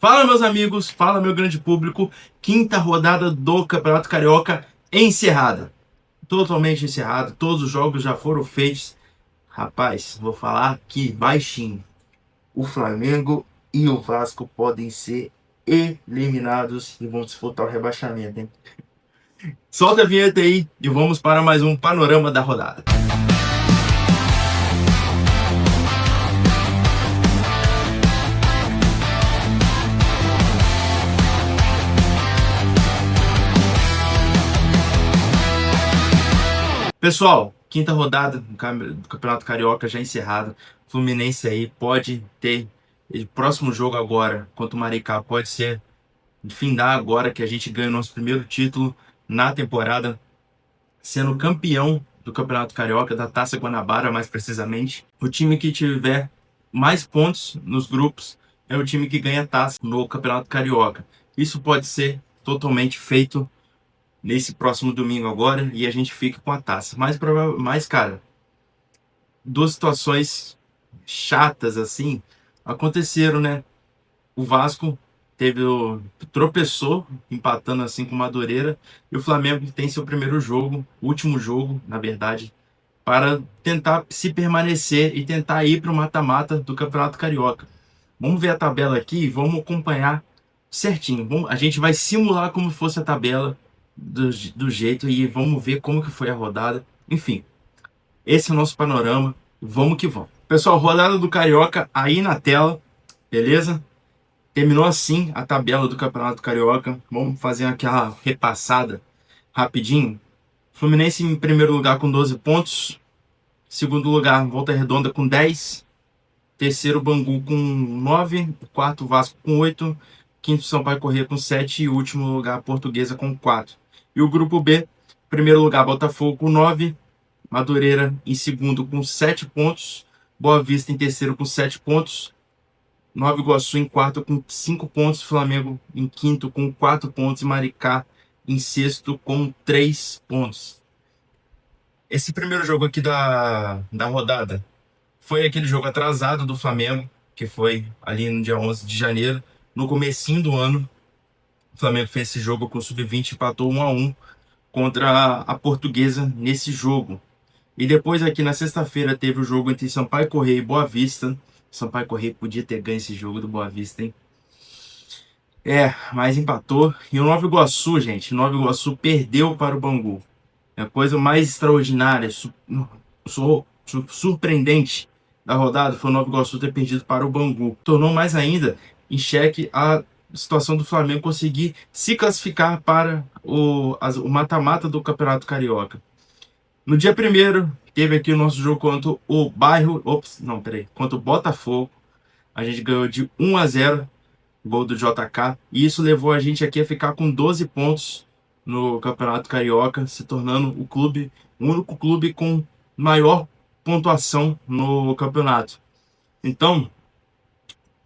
Fala, meus amigos, fala, meu grande público. Quinta rodada do Campeonato Carioca encerrada. Totalmente encerrado, todos os jogos já foram feitos. Rapaz, vou falar aqui baixinho. O Flamengo e o Vasco podem ser eliminados e vão disputar o rebaixamento, hein? Solta a vinheta aí e vamos para mais um panorama da rodada. Pessoal, quinta rodada do Campeonato Carioca já encerrado. Fluminense aí pode ter o próximo jogo agora contra o Maricá, pode ser findar agora que a gente ganha o nosso primeiro título na temporada, sendo campeão do Campeonato Carioca, da Taça Guanabara, mais precisamente. O time que tiver mais pontos nos grupos é o time que ganha a taça no Campeonato Carioca. Isso pode ser totalmente feito nesse próximo domingo agora e a gente fica com a taça. Mas cara, duas situações chatas assim aconteceram, né? O Vasco tropeçou empatando assim com o Madureira e o Flamengo tem seu primeiro jogo, último jogo, na verdade, para tentar se permanecer e tentar ir para o mata-mata do Campeonato Carioca. Vamos ver a tabela aqui e vamos acompanhar certinho. A gente vai simular como fosse a tabela do jeito e vamos ver como que foi a rodada. Enfim, esse é o nosso panorama. Vamos que vamos. Pessoal, rodada do Carioca aí na tela, beleza? Terminou assim a tabela do Campeonato Carioca. Vamos fazer aquela repassada rapidinho. Fluminense em primeiro lugar com 12 pontos. Segundo lugar, Volta Redonda com 10. Terceiro, Bangu com 9. Quarto, Vasco com 8. Quinto, Sampaio Corrêa com 7. E último lugar, Portuguesa com 4. E o grupo B, primeiro lugar, Botafogo com 9. Madureira em segundo com 7 pontos. Boa Vista em terceiro com 7 pontos. Nova Iguaçu em quarto com 5 pontos. Flamengo em quinto com 4 pontos. E Maricá em sexto com 3 pontos. Esse primeiro jogo aqui da rodada foi aquele jogo atrasado do Flamengo, que foi ali no dia 11 de janeiro, no comecinho do ano. O Flamengo fez esse jogo com o Sub-20, empatou 1-1 contra a Portuguesa nesse jogo. E depois aqui na sexta-feira teve o jogo entre Sampaio Corrêa e Boa Vista. Sampaio Corrêa podia ter ganho esse jogo do Boa Vista, hein? Mas empatou. E o Nova Iguaçu, gente, Nova Iguaçu perdeu para o Bangu. É a coisa mais extraordinária, surpreendente da rodada foi o Nova Iguaçu ter perdido para o Bangu. Tornou mais ainda em xeque a situação do Flamengo conseguir se classificar para o mata-mata do Campeonato Carioca. No dia 1º, teve aqui o nosso jogo contra o contra o Botafogo. A gente ganhou de 1-0, gol do JK. E isso levou a gente aqui a ficar com 12 pontos no Campeonato Carioca, se tornando o único clube com maior pontuação no campeonato. Então,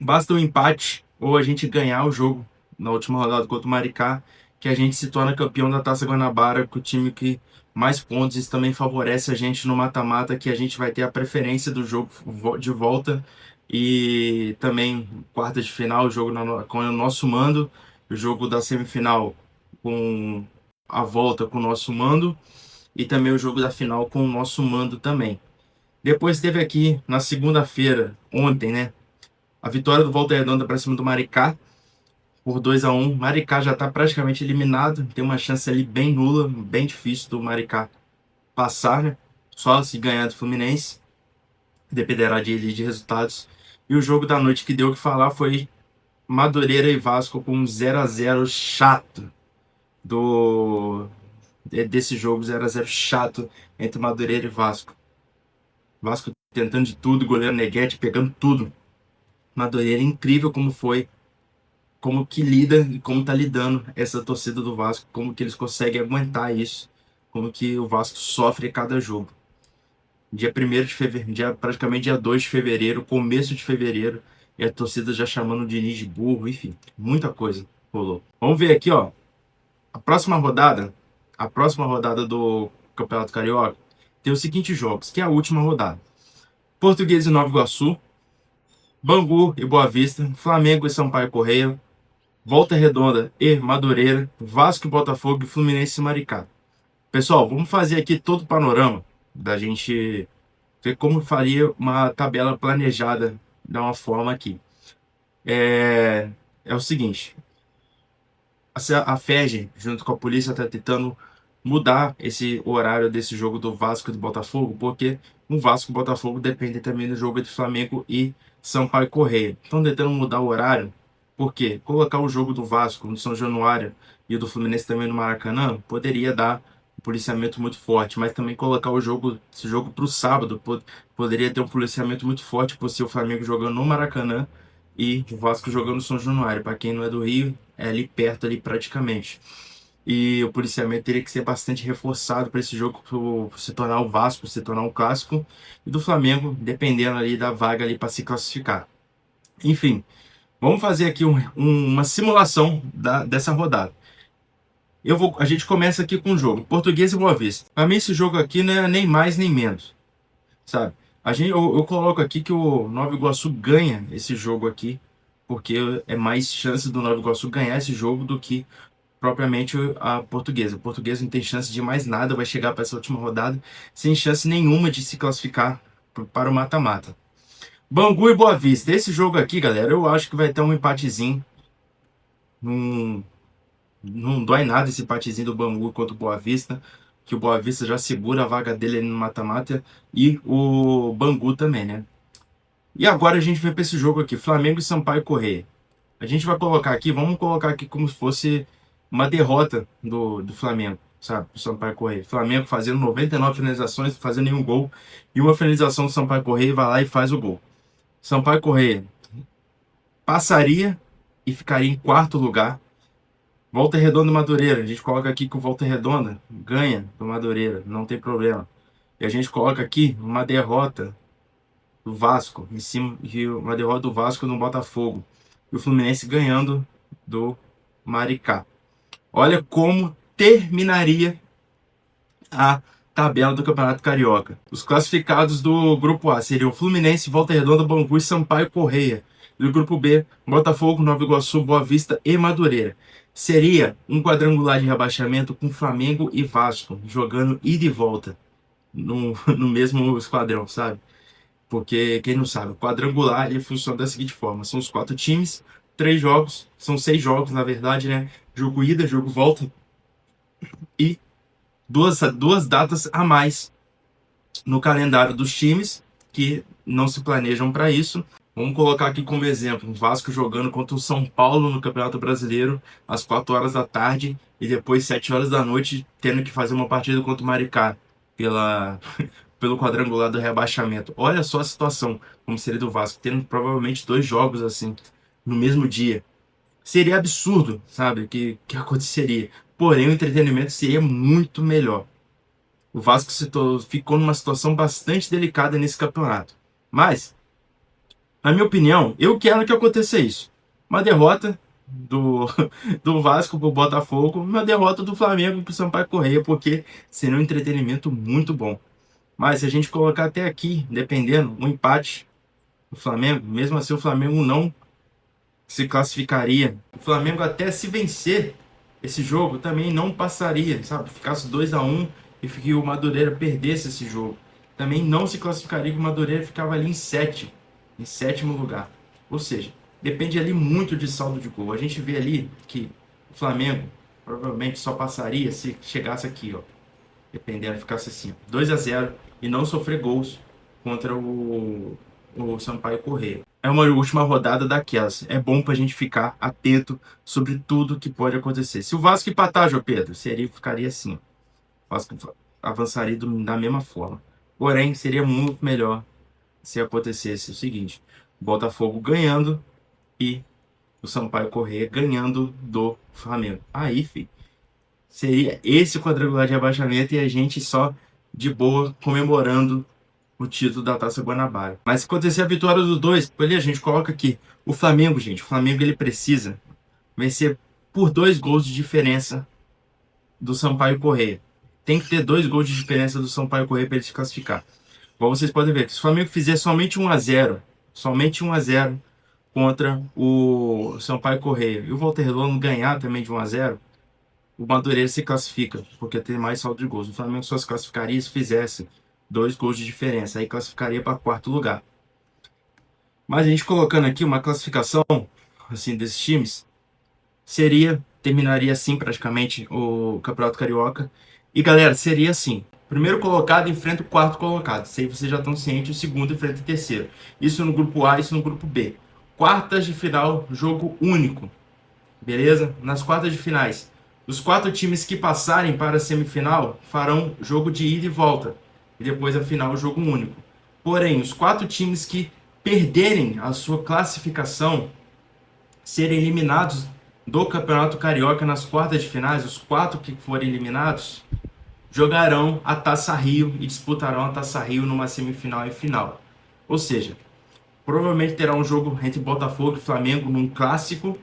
basta um empate ou a gente ganhar o jogo na última rodada contra o Maricá, que a gente se torna campeão da Taça Guanabara, com o time que mais pontos. Isso também favorece a gente no mata-mata, que a gente vai ter a preferência do jogo de volta e também quarta de final, o jogo com o nosso mando, o jogo da semifinal com a volta com o nosso mando e também o jogo da final com o nosso mando também. Depois teve aqui na segunda-feira, ontem, né? A vitória do Volta Redonda para cima do Maricá por 2-1. Maricá já está praticamente eliminado, tem uma chance ali bem nula, bem difícil do Maricá passar, né? Só se ganhar do Fluminense, dependerá de resultados. E o jogo da noite que deu o que falar foi Madureira e Vasco com um 0-0 chato desse jogo, 0-0 chato entre Madureira e Vasco. Vasco tentando de tudo, goleiro Neguete pegando tudo. Madureira, incrível como foi, como que lida e como tá lidando essa torcida do Vasco, como que eles conseguem aguentar isso, como que o Vasco sofre a cada jogo. Dia 1º de fevereiro, praticamente dia 2 de fevereiro, começo de fevereiro, e a torcida já chamando o Diniz de burro, enfim, muita coisa rolou. Vamos ver aqui, ó, a próxima rodada do Campeonato Carioca tem os seguintes jogos, que é a última rodada. Portuguesa e Nova Iguaçu, Bangu e Boa Vista, Flamengo e Sampaio Correia, Volta Redonda e Madureira, Vasco e Botafogo e Fluminense e Maricá. Pessoal, vamos fazer aqui todo o panorama da gente ver como faria uma tabela planejada de uma forma aqui. É o seguinte, a FERJ, junto com a polícia, está tentando mudar esse horário desse jogo do Vasco e do Botafogo, porque o Vasco e o Botafogo dependem também do jogo entre Flamengo e Sampaio Correia. Estão tentando mudar o horário, porque colocar o jogo do Vasco no São Januário e o do Fluminense também no Maracanã poderia dar um policiamento muito forte, mas também colocar esse jogo para o sábado poderia ter um policiamento muito forte por ser o Flamengo jogando no Maracanã e o Vasco jogando no São Januário. Para quem não é do Rio, é ali perto ali praticamente. E o policiamento teria que ser bastante reforçado para esse jogo se tornar o Vasco, se tornar um clássico, e do Flamengo, dependendo ali da vaga ali para se classificar. Enfim, vamos fazer aqui uma simulação dessa rodada. A gente começa aqui com o jogo Português e Boa Vista. Para mim esse jogo aqui não é nem mais nem menos, sabe? Eu coloco aqui que o Nova Iguaçu ganha esse jogo aqui, porque é mais chance do Nova Iguaçu ganhar esse jogo do que propriamente a Portuguesa. A Portuguesa não tem chance de mais nada, vai chegar para essa última rodada sem chance nenhuma de se classificar para o mata-mata. Bangu e Boa Vista. Esse jogo aqui, galera, eu acho que vai ter um empatezinho. Não, não dói nada esse empatezinho do Bangu contra o Boa Vista, que o Boa Vista já segura a vaga dele no mata-mata e o Bangu também, né? E agora a gente vai para esse jogo aqui, Flamengo e Sampaio Corrêa. A gente vai colocar aqui, vamos colocar aqui como se fosse uma derrota do Flamengo, sabe? O Sampaio Corrêa. Flamengo fazendo 99 finalizações, fazendo nenhum gol. E uma finalização do Sampaio Corrêa vai lá e faz o gol. Sampaio Corrêa passaria e ficaria em quarto lugar. Volta Redonda e Madureira. A gente coloca aqui que o Volta Redonda ganha do Madureira, não tem problema. E a gente coloca aqui uma derrota do Vasco, em cima, uma derrota do Vasco no Botafogo. E o Fluminense ganhando do Maricá. Olha como terminaria a tabela do Campeonato Carioca. Os classificados do Grupo A seriam Fluminense, Volta Redonda, Bangu e Sampaio Corrêa. E do Grupo B, Botafogo, Nova Iguaçu, Boa Vista e Madureira. Seria um quadrangular de rebaixamento com Flamengo e Vasco, jogando ida e volta no mesmo esquadrão, sabe? Porque, quem não sabe, o quadrangular ele funciona da seguinte forma: são os 4 times, 3 jogos, são 6 jogos, na verdade, né? Jogo ida, jogo volta e duas datas a mais no calendário dos times que não se planejam para isso. Vamos colocar aqui como exemplo o Vasco jogando contra o São Paulo no Campeonato Brasileiro às 4 horas da tarde e depois 7 horas da noite tendo que fazer uma partida contra o Maricá pelo quadrangular do rebaixamento. Olha só a situação, como seria do Vasco, tendo provavelmente 2 jogos assim no mesmo dia. Seria absurdo, sabe, que aconteceria. Porém, o entretenimento seria muito melhor. O Vasco ficou numa situação bastante delicada nesse campeonato. Mas, na minha opinião, eu quero que aconteça isso. Uma derrota do Vasco pro Botafogo, uma derrota do Flamengo pro Sampaio Corrêa, porque seria um entretenimento muito bom. Mas se a gente colocar até aqui, dependendo, um empate do Flamengo, mesmo assim o Flamengo não se classificaria. O Flamengo até se vencer esse jogo também não passaria, sabe? Ficasse 2-1 e que o Madureira perdesse esse jogo. Também não se classificaria, que o Madureira ficava ali em sétimo lugar. Ou seja, depende ali muito de saldo de gol. A gente vê ali que o Flamengo provavelmente só passaria se chegasse aqui, ó. Dependendo, ficasse assim, 2-0 e não sofrer gols contra o Sampaio Corrêa. É uma última rodada daquelas. É bom pra gente ficar atento sobre tudo que pode acontecer. Se o Vasco empatar, João Pedro, ficaria assim. O Vasco avançaria da mesma forma. Porém, seria muito melhor se acontecesse o seguinte: o Botafogo ganhando e o Sampaio Corrêa ganhando do Flamengo. Aí, filho, seria esse o quadrangular de rebaixamento e a gente só de boa comemorando o título da Taça Guanabara. Mas se acontecer a vitória dos dois, ali a gente coloca aqui o Flamengo, gente. O Flamengo ele precisa vencer por 2 gols de diferença do Sampaio Corrêa. Tem que ter 2 gols de diferença do Sampaio Corrêa para ele se classificar. Como vocês podem ver, que se o Flamengo fizer somente 1-0 somente 1-0 contra o Sampaio Corrêa, e o Volta Redonda ganhar também de 1-0, o Madureira se classifica, porque tem mais saldo de gols. O Flamengo só se classificaria se fizesse 2 gols de diferença, aí classificaria para quarto lugar. Mas a gente colocando aqui uma classificação assim desses times, terminaria assim praticamente o Campeonato Carioca. E galera, seria assim: primeiro colocado enfrenta o quarto colocado. Isso aí vocês já estão cientes, o segundo enfrenta o terceiro. Isso no grupo A, isso no grupo B. Quartas de final, jogo único. Beleza? Nas quartas de finais, os 4 times que passarem para a semifinal farão jogo de ida e volta. E depois a final, jogo único. Porém, os 4 times que perderem a sua classificação, serem eliminados do Campeonato Carioca nas quartas de finais, os 4 que forem eliminados jogarão a Taça Rio e disputarão a Taça Rio numa semifinal e final. Ou seja, provavelmente terá um jogo entre Botafogo e Flamengo num clássico.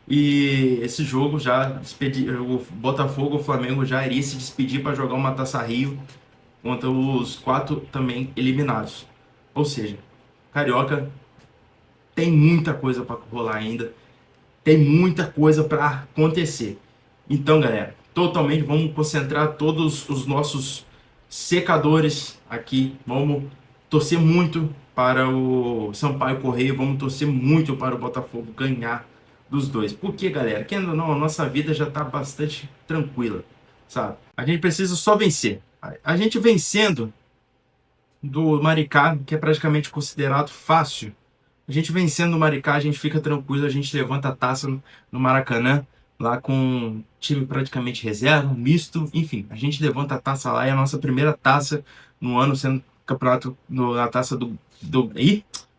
E esse jogo o Botafogo, o Flamengo já iria se despedir para jogar uma Taça Rio contra os 4 também eliminados. Ou seja, Carioca tem muita coisa para rolar ainda, tem muita coisa para acontecer. Então, galera, totalmente vamos concentrar todos os nossos secadores aqui. Vamos torcer muito para o Sampaio Corrêa, vamos torcer muito para o Botafogo ganhar dos dois. Porque, galera, querendo ou não, a nossa vida já está bastante tranquila, sabe? A gente precisa só vencer. A gente vencendo do Maricá, que é praticamente considerado fácil, a gente vencendo o Maricá, a gente fica tranquilo, a gente levanta a taça no Maracanã, lá com um time praticamente reserva, misto, enfim, a gente levanta a taça lá, é a nossa primeira taça no ano, sendo campeonato, a taça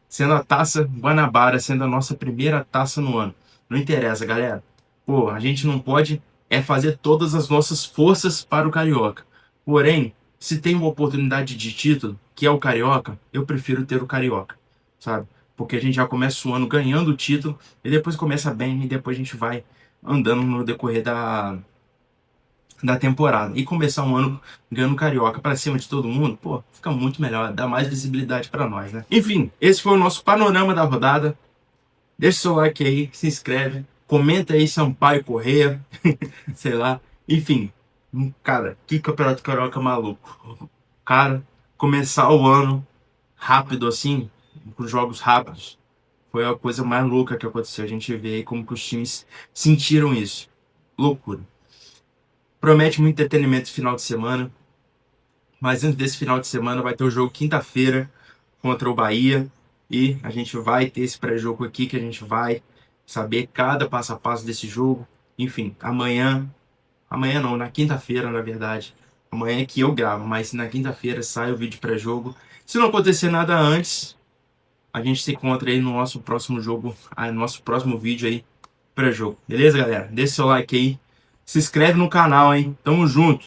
sendo a taça Guanabara, sendo a nossa primeira taça no ano. Não interessa, galera. Pô, a gente não pode fazer todas as nossas forças para o Carioca. Porém, se tem uma oportunidade de título, que é o Carioca, eu prefiro ter o Carioca, sabe? Porque a gente já começa o ano ganhando o título, e depois começa bem, e depois a gente vai andando no decorrer da temporada. E começar um ano ganhando Carioca para cima de todo mundo, pô, fica muito melhor, dá mais visibilidade para nós, né? Enfim, esse foi o nosso panorama da rodada. Deixa o seu like aí, se inscreve, comenta aí Sampaio Corrêa, sei lá. Enfim, cara, que campeonato carioca maluco. Cara, começar o ano rápido assim, com jogos rápidos, foi a coisa mais louca que aconteceu. A gente vê aí como que os times sentiram isso. Loucura. Promete muito entretenimento esse final de semana. Mas antes desse final de semana vai ter o jogo quinta-feira contra o Bahia. E a gente vai ter esse pré-jogo aqui que a gente vai saber cada passo a passo desse jogo. Enfim, amanhã não, na quinta-feira, na verdade. Amanhã é que eu gravo, mas na quinta-feira sai o vídeo pré-jogo. Se não acontecer nada antes, a gente se encontra aí no nosso próximo jogo, no nosso próximo vídeo aí, pré-jogo. Beleza, galera? Deixa seu like aí. Se inscreve no canal, hein? Tamo junto!